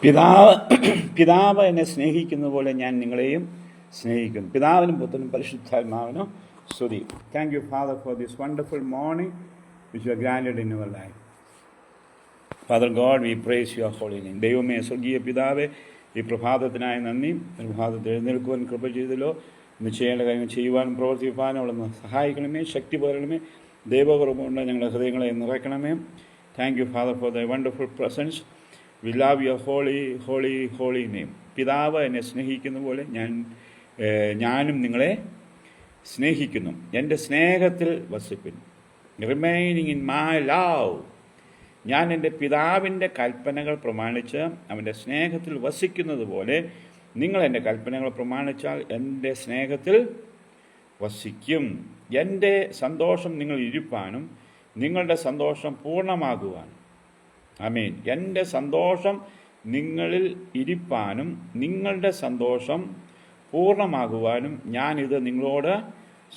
പിതാവ് പിതാവ് എന്നെ സ്നേഹിക്കുന്ന പോലെ ഞാൻ നിങ്ങളെയും സ്നേഹിക്കുന്നു. പിതാവിനും പുത്രനും പരിശുദ്ധാത്മാവിനും സ്തുതി. Thank you father for this wonderful morning which you are granted in your life. Father God, we praise your holy name. ദൈവമേ, സ്വർഗീയ പിതാവേ, ഈ പ്രഭാതത്തിനായി നന്ദി. പ്രഭാതത്തിൽ എഴുന്നേൽക്കുവാൻ കൃപ ചെയ്തല്ലോ. ഇന്ന് ചെയ്യേണ്ട കാര്യങ്ങൾ ചെയ്യുവാനും പ്രവർത്തിപ്പാനും അവിടുന്ന് സഹായിക്കണമേ, ശക്തി പകരണമേ. ദൈവകൃപ ഞങ്ങളുടെ ഹൃദയങ്ങളെ നിറയ്ക്കണമേ. Thank you father for the wonderful presence. We love your holy holy holy name. പിതാവ് എന്നെ സ്നേഹിക്കുന്ന പോലെ ഞാനും നിങ്ങളെ സ്നേഹിക്കുന്നു. എൻ്റെ സ്നേഹത്തിൽ വസിപ്പിൻ. Remaining in my love. ഞാൻ എൻ്റെ പിതാവിൻ്റെ കൽപ്പനകൾ പ്രമാണിച്ച് അവൻ്റെ സ്നേഹത്തിൽ വസിക്കുന്നത് പോലെ നിങ്ങൾ എൻ്റെ കൽപ്പനകൾ പ്രമാണിച്ചാൽ എൻ്റെ സ്നേഹത്തിൽ വസിക്കും. എൻ്റെ സന്തോഷം നിങ്ങൾ ഇരിപ്പാനും നിങ്ങളുടെ സന്തോഷം പൂർണ്ണമാകുവാനും. ആമേൻ. എൻ്റെ സന്തോഷം നിങ്ങളിൽ ഇരിപ്പാനും നിങ്ങളുടെ സന്തോഷം പൂർണ്ണമാകുവാനും ഞാനിത് നിങ്ങളോട്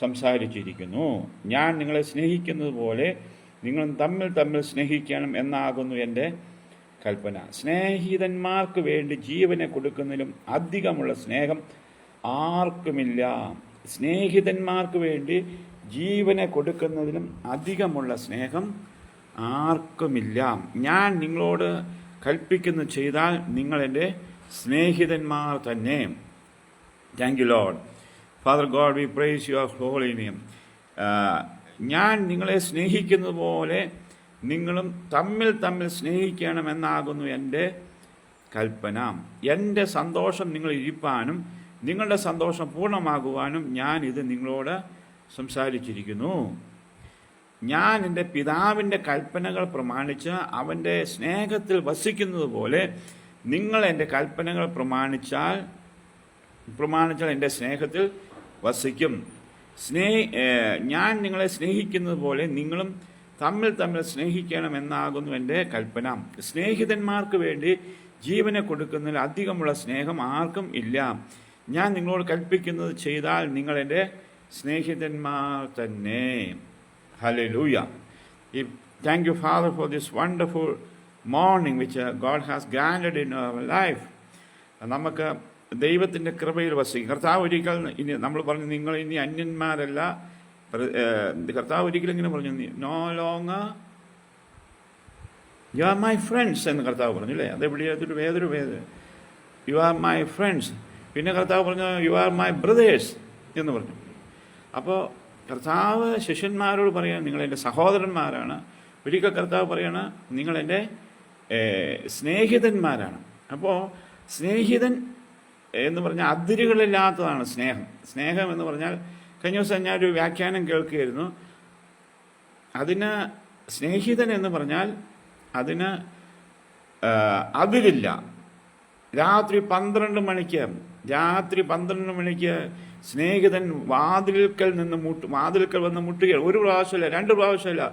സംസാരിച്ചിരിക്കുന്നു. ഞാൻ നിങ്ങളെ സ്നേഹിക്കുന്നത് പോലെ നിങ്ങൾ തമ്മിൽ സ്നേഹിക്കണം എന്നാകുന്നു എൻ്റെ കൽപ്പന. സ്നേഹിതന്മാർക്ക് വേണ്ടി ജീവനെ കൊടുക്കുന്നതിലും അധികമുള്ള സ്നേഹം ആർക്കുമില്ല. സ്നേഹിതന്മാർക്ക് വേണ്ടി ജീവനെ കൊടുക്കുന്നതിലും അധികമുള്ള സ്നേഹം ആർക്കുമില്ല. ഞാൻ നിങ്ങളോട് കൽപ്പിക്കുന്നത് ചെയ്താൽ നിങ്ങൾ എൻ്റെ സ്നേഹിതന്മാർ തന്നെ. Thank you Lord. Father God, we praise your holy name. ഞാൻ നിങ്ങളെ സ്നേഹിക്കുന്നത് പോലെ നിങ്ങളും തമ്മിൽ സ്നേഹിക്കണമെന്നാകുന്നു എൻ്റെ കൽപ്പന. എൻ്റെ സന്തോഷം നിങ്ങൾ ഇരിപ്പാനും നിങ്ങളുടെ സന്തോഷം പൂർണ്ണമാകുവാനും ഞാൻ ഇത് നിങ്ങളോട് സംസാരിച്ചിരിക്കുന്നു. ഞാൻ എൻ്റെ പിതാവിൻ്റെ കൽപ്പനകൾ പ്രമാണിച്ച് അവൻ്റെ സ്നേഹത്തിൽ വസിക്കുന്നത് പോലെ നിങ്ങൾ എൻ്റെ കൽപ്പനകൾ പ്രമാണിച്ചാൽ എൻ്റെ സ്നേഹത്തിൽ വസിക്കും. ഞാൻ നിങ്ങളെ സ്നേഹിക്കുന്നത് പോലെ നിങ്ങളും തമ്മിൽ സ്നേഹിക്കണമെന്നാകുന്നു എൻ്റെ കൽപ്പന. സ്നേഹിതന്മാർക്ക് വേണ്ടി ജീവനെ കൊടുക്കുന്നതിൽ അധികമുള്ള സ്നേഹം ആർക്കും ഇല്ല. ഞാൻ നിങ്ങളോട് കൽപ്പിക്കുന്നത് ചെയ്താൽ നിങ്ങൾ എൻ്റെ സ്നേഹിതന്മാർ തന്നെ. Hallelujah. Thank you, Father, for this wonderful morning which God has granted in our life. നമുക്ക് ദൈവത്തിൻ്റെ കൃപയിൽ വസിക്കും. കർത്താവ് ഒരിക്കൽ ഇനി നമ്മൾ പറഞ്ഞു, നിങ്ങൾ ഇനി അന്യന്മാരല്ല. കർത്താവ് ഒരിക്കലും ഇങ്ങനെ പറഞ്ഞു, no longer you are my friends എന്ന് കർത്താവ് പറഞ്ഞു, അല്ലേ? അതെവിടെ ഏതൊരു യു ആർ മൈ ഫ്രണ്ട്സ്. പിന്നെ കർത്താവ് പറഞ്ഞു, യു ആർ മൈ ബ്രദേഴ്സ് എന്ന് പറഞ്ഞു. അപ്പോൾ കർത്താവ് ശിഷ്യന്മാരോട് പറയുക, നിങ്ങളെൻ്റെ സഹോദരന്മാരാണ്. ഒരിക്കൽ കർത്താവ് പറയാണ്, നിങ്ങളെൻ്റെ സ്നേഹിതന്മാരാണ്. അപ്പോൾ സ്നേഹിതൻ എന്ന് പറഞ്ഞാൽ അതിരുകളില്ലാത്തതാണ് സ്നേഹം. സ്നേഹം എന്ന് പറഞ്ഞാൽ കഴിഞ്ഞ ദിവസം ഞാനൊരു വ്യാഖ്യാനം കേൾക്കുകയായിരുന്നു. അതിന് സ്നേഹിതൻ എന്ന് പറഞ്ഞാൽ അതിന് അതിരില്ല. രാത്രി 12 മണിക്ക് സ്നേഹിതൻ വാതിൽക്കൽ വന്ന് മുട്ടുകയാണ്. ഒരു പ്രാവശ്യമല്ല, 2 പ്രാവശ്യമല്ല,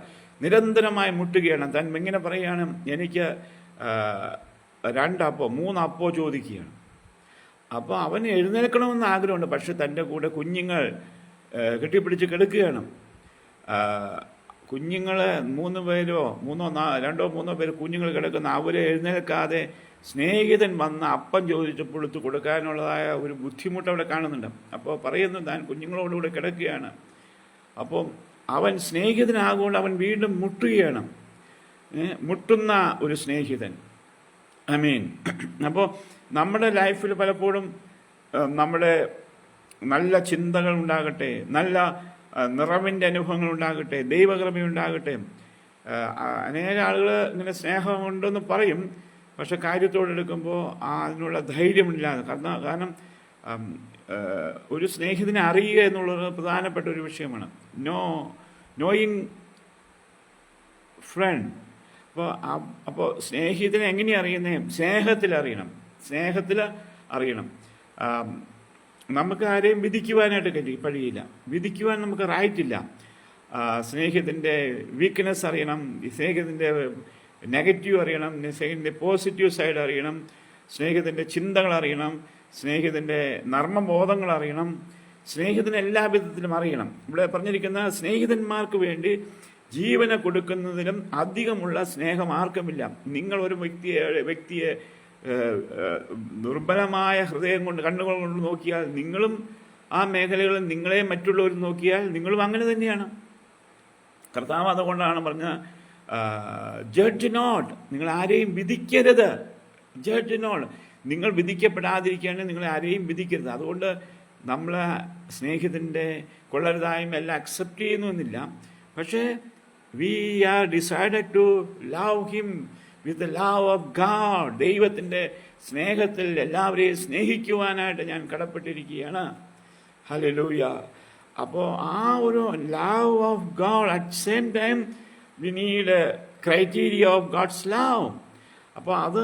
നിരന്തരമായി മുട്ടുകയാണ്. താൻ ഇങ്ങനെ പറയുകയാണ്, എനിക്ക് 2 അപ്പോ 3 അപ്പോ ചോദിക്കുകയാണ്. അപ്പോൾ അവന് എഴുന്നേൽക്കണമെന്ന് ആഗ്രഹമുണ്ട്. പക്ഷെ തൻ്റെ കൂടെ കുഞ്ഞുങ്ങൾ കെട്ടിപ്പിടിച്ച് കിടക്കുകയാണ്. കുഞ്ഞുങ്ങൾ 3 പേരോ 2 പേര് കുഞ്ഞുങ്ങൾ കിടക്കുന്ന, അവരെ എഴുന്നേൽക്കാതെ സ്നേഹിതൻ വന്ന് അപ്പം ചോദിച്ചപ്പോൾ എടുത്ത് കൊടുക്കാനുള്ളതായ ഒരു ബുദ്ധിമുട്ട് അവിടെ കാണുന്നുണ്ട്. അപ്പോൾ പറയുന്നു, താൻ കുഞ്ഞുങ്ങളോടുകൂടെ കിടക്കുകയാണ്. അപ്പോൾ അവൻ സ്നേഹിതനാകൊണ്ട് അവൻ വീണ്ടും മുട്ടുകയാണ്. മുട്ടുന്ന ഒരു സ്നേഹിതൻ. ഐ മീൻ, അപ്പോൾ നമ്മുടെ ലൈഫിൽ പലപ്പോഴും നമ്മുടെ നല്ല ചിന്തകൾ ഉണ്ടാകട്ടെ, നല്ല നിറവിൻ്റെ അനുഭവങ്ങൾ ഉണ്ടാകട്ടെ, ദൈവകൃപയുണ്ടാകട്ടെ. അനേക ആളുകൾ ഇങ്ങനെ സ്നേഹമുണ്ടെന്ന് പറയും, പക്ഷെ കാര്യത്തോടെടുക്കുമ്പോൾ അതിനുള്ള ധൈര്യമില്ലാതെ. കാരണം ഒരു സ്നേഹിതനെ അറിയുക എന്നുള്ളത് പ്രധാനപ്പെട്ട ഒരു വിഷയമാണ്. Knowing friend. അപ്പോൾ സ്നേഹിതനെ എങ്ങനെയാണ് അറിയുന്നത്? സ്നേഹത്തിൽ അറിയണം. നമുക്ക് ആരെയും വിധിക്കുവാനായിട്ട് കഴിയില്ല. വിധിക്കുവാൻ നമുക്ക് റൈറ്റില്ല. സ്നേഹിതൻ്റെ വീക്ക്നെസ് അറിയണം, സ്നേഹിതൻ്റെ നെഗറ്റീവ് അറിയണം, സ്നേഹിതൻ്റെ പോസിറ്റീവ് സൈഡ് അറിയണം, സ്നേഹിതൻ്റെ ചിന്തകൾ അറിയണം, സ്നേഹിതൻ്റെ നർമ്മബോധങ്ങൾ അറിയണം, സ്നേഹിതന് എല്ലാ വിധത്തിലും അറിയണം. ഇവിടെ പറഞ്ഞിരിക്കുന്ന സ്നേഹിതന്മാർക്ക് വേണ്ടി ജീവനെ കൊടുക്കുന്നതിലും അധികമുള്ള സ്നേഹം ആർക്കുമില്ല. നിങ്ങൾ ഒരു വ്യക്തിയെ ദുർബലമായ ഹൃദയം കൊണ്ട് കണ്ണുകൾ കൊണ്ട് നോക്കിയാൽ നിങ്ങളും ആ മേഖലകളിൽ നിങ്ങളെ മറ്റുള്ളവർ നോക്കിയാൽ നിങ്ങളും അങ്ങനെ തന്നെയാണ്. കർത്താവ് അതുകൊണ്ടാണ് പറഞ്ഞ ജഡ്ജ് നോട്ട്, നിങ്ങൾ ആരെയും വിധിക്കരുത്. ജഡ്ജ് നോട്ട്, നിങ്ങൾ വിധിക്കപ്പെടാതിരിക്കുകയാണെങ്കിൽ നിങ്ങൾ ആരെയും വിധിക്കരുത്. അതുകൊണ്ട് നമ്മൾ സ്നേഹിതൻ്റെ കൊള്ളരുതായ്മ എല്ലാം അക്സെപ്റ്റ് ചെയ്യുന്നില്ല. പക്ഷേ we are decided to love him with the love of God. ദൈവത്തിൻ്റെ സ്നേഹത്തിൽ എല്ലാവരെയും സ്നേഹിക്കുവാനായിട്ട് ഞാൻ കടപ്പെട്ടിരിക്കുകയാണ്. ഹല്ലേലൂയ. അപ്പോൾ ആ ഒരു love of God at same time we need criteria of God's love. അപ്പോൾ അത്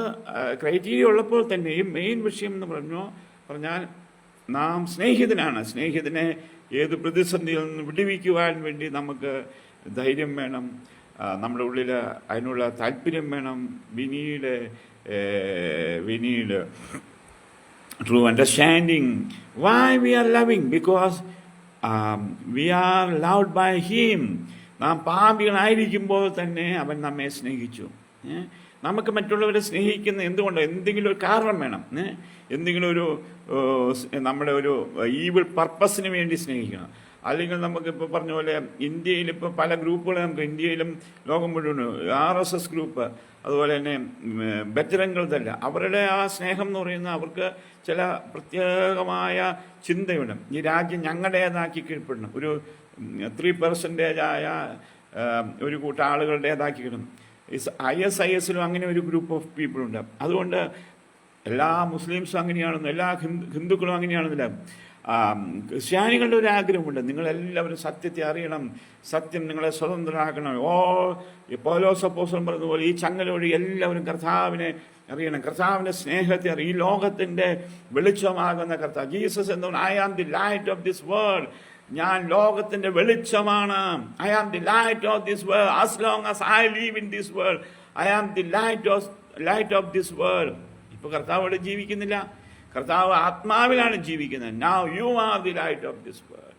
ക്രൈറ്റീരിയ ഉള്ളപ്പോൾ തന്നെയും മെയിൻ വിഷയം എന്ന് പറഞ്ഞാൽ നാം സ്നേഹിതനാണ്. സ്നേഹിതനെ ഏത് പ്രതിസന്ധിയിൽ നിന്ന് വിടുവിക്കുവാൻ വേണ്ടി നമുക്ക് ധൈര്യം വേണം, നമ്മുടെ ഉള്ളിൽ അതിനുള്ള താല്പര്യം വേണം. We need true understanding why we are loving, because we are loved by him. നാം പാപികളായിരിക്കുമ്പോൾ തന്നെ അവൻ നമ്മെ സ്നേഹിച്ചു. നമുക്ക് മറ്റുള്ളവരെ സ്നേഹിക്കുന്ന എന്തുകൊണ്ട്? എന്തെങ്കിലും ഒരു കാരണം വേണം. എന്തെങ്കിലും ഒരു നമ്മുടെ ഒരു ഈവിൾ പർപ്പസിന് വേണ്ടി സ്നേഹിക്കണം. അല്ലെങ്കിൽ നമുക്കിപ്പോൾ പറഞ്ഞ പോലെ ഇന്ത്യയിൽ ഇപ്പോൾ പല ഗ്രൂപ്പുകൾ നമുക്ക് ഇന്ത്യയിലും ലോകം മുഴുവൻ RSS ഗ്രൂപ്പ്, അതുപോലെ തന്നെ ബജ്രംഗൾതല്ല, അവരുടെ ആ സ്നേഹം എന്ന് പറയുന്നത് അവർക്ക് ചില പ്രത്യേകമായ ചിന്തയുണ്ട്. ഈ രാജ്യം ഞങ്ങളുടേതാക്കി കീഴ്പ്പെടണം, ഒരു 3% ഒരു കൂട്ടം ആളുകളുടേതാക്കി കിടണം. ISISലും അങ്ങനെ ഒരു ഗ്രൂപ്പ് ഓഫ് പീപ്പിളുണ്ട്. അതുകൊണ്ട് എല്ലാ മുസ്ലിംസും അങ്ങനെയാണെന്ന്, എല്ലാ ഹിന്ദുക്കളും അങ്ങനെയാണെന്നില്ല. ക്രിസ്ത്യാനികളുടെ ഒരു ആഗ്രഹമുണ്ട്, നിങ്ങളെല്ലാവരും സത്യത്തെ അറിയണം, സത്യം നിങ്ങളെ സ്വതന്ത്രരാക്കണം. പൗലോസ് അപ്പോസ്തലൻ പറഞ്ഞതുപോലെ ഈ ചങ്ങല വഴി എല്ലാവരും കർത്താവിനെ അറിയണം, കർത്താവിൻ്റെ സ്നേഹത്തെ അറിയും. ഈ ലോകത്തിൻ്റെ വെളിച്ചമാകുന്ന കർത്താവ് ജീസസ് എന്താണ്? I am the light of this world. ഞാൻ ലോകത്തിൻ്റെ വെളിച്ചമാണ്. I am the light of this world. As long as I live in this world I am the light of this world. ഇപ്പോൾ കർത്താവ് അവിടെ ജീവിക്കുന്നില്ല, കർത്താവ് ആത്മാവിലാണ് ജീവിക്കുന്നത്. Now you are the light of this world.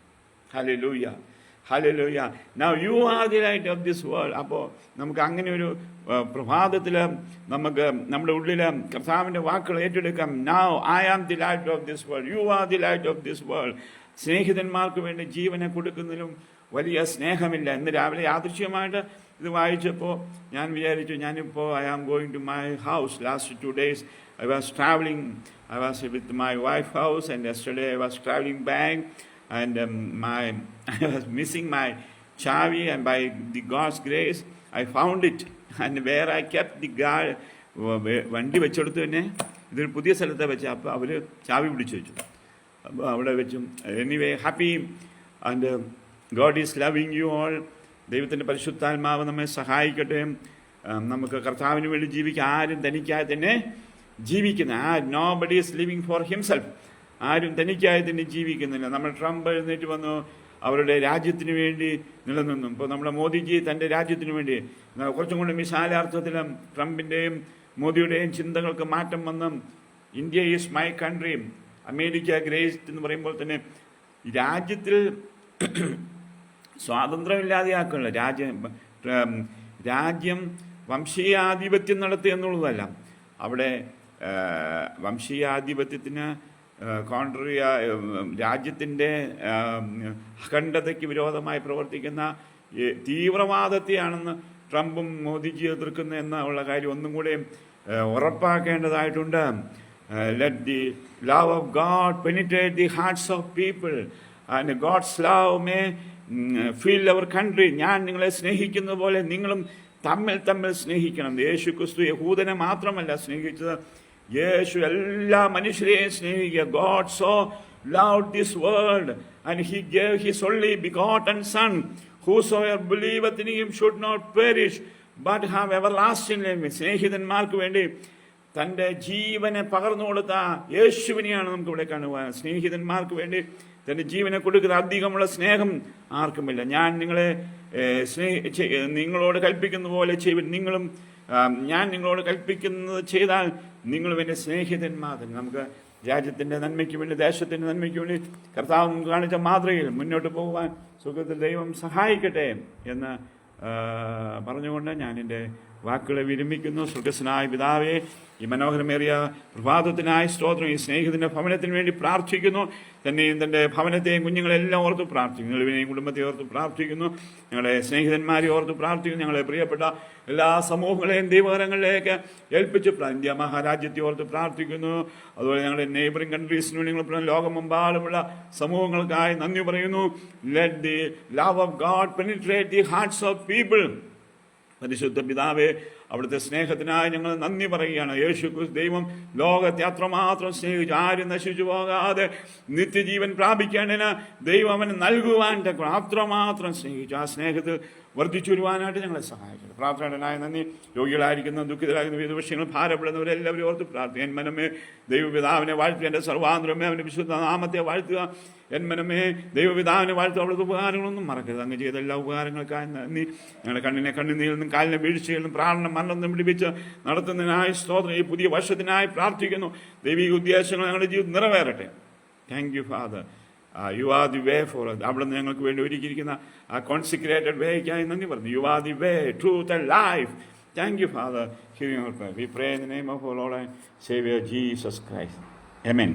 Hallelujah. Hallelujah. Now you are the light of this world. അപ്പോൾ നമുക്ക് അങ്ങനെ ഒരു പ്രഭാതത്തിൽ നമുക്ക് നമ്മുടെ ഉള്ളിൽ കർത്താവിൻ്റെ വാക്കുകൾ ഏറ്റെടുക്കാം. Now I am the light of this world. You are the light of this world. സ്നേഹിതന്മാർക്ക് വേണ്ടി ജീവനെ കൊടുക്കുന്നതിലും വലിയ സ്നേഹമില്ല. ഇന്ന് രാവിലെ യാദൃശ്യമായിട്ട് ഇത് വായിച്ചപ്പോൾ ഞാൻ വിചാരിച്ചു, ഞാനിപ്പോൾ I am going to my house. Last 2 days I was traveling. I was with my wife's house, and yesterday I was traveling back, and I was missing my chavi, and by the God's grace I found it, and where I kept the guard, വണ്ടി വെച്ചെടുത്ത് തന്നെ ഇതൊരു പുതിയ സ്ഥലത്തെ വെച്ച്, അപ്പോൾ അവർ ചാവി പിടിച്ചു വെച്ചു. അപ്പോൾ അവിടെ വെച്ചും anyway happy, and God is loving you all. ദൈവത്തിൻ്റെ പരിശുദ്ധാത്മാവ് നമ്മെ സഹായിക്കട്ടെ. നമുക്ക് കർത്താവിന് വേണ്ടി ജീവിക്കാൻ, ആരും തനിക്കായി തന്നെ ജീവിക്കുന്ന, nobody is living four himself. ആരും തനിക്കായി തന്നെ ജീവിക്കുന്നില്ല. നമ്മൾ ട്രംപ് എഴുന്നേറ്റ് വന്നു, അവരുടെ രാജ്യത്തിന് വേണ്ടി നിലനിന്നു. ഇപ്പോൾ നമ്മുടെ മോദിജി തൻ്റെ രാജ്യത്തിന് വേണ്ടി കുറച്ചും കൂടി വിശാലാർത്ഥത്തിലും ട്രംപിൻ്റെയും മോദിയുടെയും ചിന്തകൾക്ക് മാറ്റം വന്ന് India is my country, America great എന്ന് പറയുമ്പോൾ തന്നെ രാജ്യത്തിൽ സ്വാതന്ത്ര്യമില്ലാതെയാക്കുള്ള രാജ്യം വംശീയാധിപത്യം നടത്തുക എന്നുള്ളതല്ല. അവിടെ വംശീയാധിപത്യത്തിന് കോൺട്രി, രാജ്യത്തിൻ്റെ അഖണ്ഡതയ്ക്ക് വിരോധമായി പ്രവർത്തിക്കുന്ന തീവ്രവാദത്തെയാണെന്ന് ട്രംപും മോദിജി എതിർക്കുന്ന എന്നുള്ള കാര്യം ഒന്നും കൂടെ ഉറപ്പാക്കേണ്ടതായിട്ടുണ്ട്. Let the love of God penetrate the hearts of people, and God's love may fill our country. ഞാൻ നിങ്ങളെ സ്നേഹിക്കുന്ന പോലെ നിങ്ങളും തമ്മിൽ സ്നേഹിക്കണം. യേശു ക്രിസ്തു യഹൂദനെ മാത്രമല്ല സ്നേഹിച്ചത്, യേശു എല്ലാ മനുഷ്യരെയും സ്നേഹിക്കുക. God so loved this world, and he gave his only begotten Son, whosoever believeth in him should not perish but have everlasting life. സ്നേഹിതന്മാർക്ക് വേണ്ടി തൻ്റെ ജീവനെ പകർന്നു കൊടുത്ത യേശുവിനെയാണ് നമുക്കിവിടെ കാണുവാൻ. സ്നേഹിതന്മാർക്ക് വേണ്ടി തൻ്റെ ജീവനെ കൊടുക്കുന്ന അധികമുള്ള സ്നേഹം ആർക്കുമില്ല. ഞാൻ നിങ്ങളെ നിങ്ങളോട് കൽപ്പിക്കുന്ന പോലെ ചെയ്യുവിൻ, നിങ്ങളും ഞാൻ നിങ്ങളോട് കൽപ്പിക്കുന്നത് ചെയ്താൽ നിങ്ങളും എൻ്റെ സ്നേഹിതന്മാർ. നമുക്ക് രാജ്യത്തിൻ്റെ നന്മയ്ക്ക് വേണ്ടി, ദേശത്തിൻ്റെ നന്മയ്ക്ക് വേണ്ടി കർത്താവ് നമുക്ക് കാണിച്ച മാതൃകയിൽ മുന്നോട്ട് പോകുവാൻ സുഖത്തിൽ ദൈവം സഹായിക്കട്ടെ എന്ന് പറഞ്ഞുകൊണ്ട് ഞാൻ എൻ്റെ വാക്കുകളെ വിരമിക്കുന്നു. സ്വർഗസ്വനായ പിതാവേ, ഈ മനോഹരമേറിയ പ്രഭാതത്തിനായി സ്തോത്രം. ഈ സ്നേഹിതൻ്റെ ഭവനത്തിന് വേണ്ടി പ്രാർത്ഥിക്കുന്നു. തന്നെയും തൻ്റെ ഭവനത്തെയും കുഞ്ഞുങ്ങളെല്ലാം ഓർത്ത് പ്രാർത്ഥിക്കുന്നു. നിലവിനെയും കുടുംബത്തെ ഓർത്ത് പ്രാർത്ഥിക്കുന്നു. ഞങ്ങളെ സ്നേഹിതന്മാരെ ഓർത്ത് പ്രാർത്ഥിക്കുന്നു. ഞങ്ങളെ പ്രിയപ്പെട്ട എല്ലാ സമൂഹങ്ങളെയും ദൈവകരങ്ങളിലേക്ക് ഏൽപ്പിച്ച് ഇന്ത്യ മഹാരാജ്യത്തെ ഓർത്ത് പ്രാർത്ഥിക്കുന്നു. അതുപോലെ ഞങ്ങളുടെ നെയ്ബറിംഗ് കൺട്രീസിന് വേണ്ടി ഞങ്ങൾ ലോകമെമ്പാടുമുള്ള സമൂഹങ്ങൾക്കായി നന്ദി പറയുന്നു. Let the love of God penetrate the hearts of people. പരിശുദ്ധ പിതാവേ, അവിടുത്തെ സ്നേഹത്തിനായി ഞങ്ങൾ നന്ദി പറയുകയാണ്. യേശു ക്രിസ്തു ദൈവം ലോകത്തെ അത്രമാത്രം സ്നേഹിച്ചു, ആരും നശിച്ചു പോകാതെ നിത്യജീവൻ പ്രാപിക്കേണ്ടതിന് ദൈവം അവന് നൽകുവാൻ അത്രമാത്രം സ്നേഹിച്ചു. ആ സ്നേഹത്തിൽ വർദ്ധിച്ചു വരുവാനായിട്ട് ഞങ്ങളെ സഹായിക്കുന്നു. പ്രാർത്ഥനയായി നന്ദി. രോഗികളായിരിക്കുന്ന, ദുഃഖിതരായിരിക്കുന്ന, വിവിധ വിഷയങ്ങൾ ഭാരപ്പെടുന്നവരെല്ലാവരും ഓർത്ത് പ്രാർത്ഥിക്കുക. എൻ മനമേ ദൈവപിതാവിനെ വാഴ്ത്തുക, എൻ്റെ സർവാന്തരമേ അവൻ്റെ വിശുദ്ധ നാമത്തെ വാഴ്ത്തുക. എൻ മനമേ ദൈവപിതാവിനെ വാഴ്ത്തുക, അവിടുത്തെ ഉപകാരങ്ങളൊന്നും മറക്കരുത്. അങ്ങ് ചെയ്ത എല്ലാ ഉപകാരങ്ങൾക്കായി നന്ദി. ഞങ്ങളുടെ കണ്ണിനെ കണ്ണുനീരിൽ നിന്നും കാലിനെ വീഴ്ചയിൽ നിന്നും പ്രാണനം മരണം പിടിപ്പിച്ച് നടത്തുന്നതിനായി സ്തോത്രം. ഈ പുതിയ വർഷത്തിനായി പ്രാർത്ഥിക്കുന്നു. ദൈവിക ഉദ്ദേശങ്ങൾ ഞങ്ങളുടെ ജീവിതം നിറവേറട്ടെ. Thank you father. You are the way for അത്. അവിടെ നിന്ന് ഞങ്ങൾക്ക് വേണ്ടി ഒരുക്കിയിരിക്കുന്ന ആ കോൺസിക്രേറ്റഡ് വേയ്ക്കായി നന്ദി പറഞ്ഞു. U are the way, truth and life. Thank you, Father. Hearing our prayer. We pray in the name of our Lord and Savior Jesus Christ. Amen.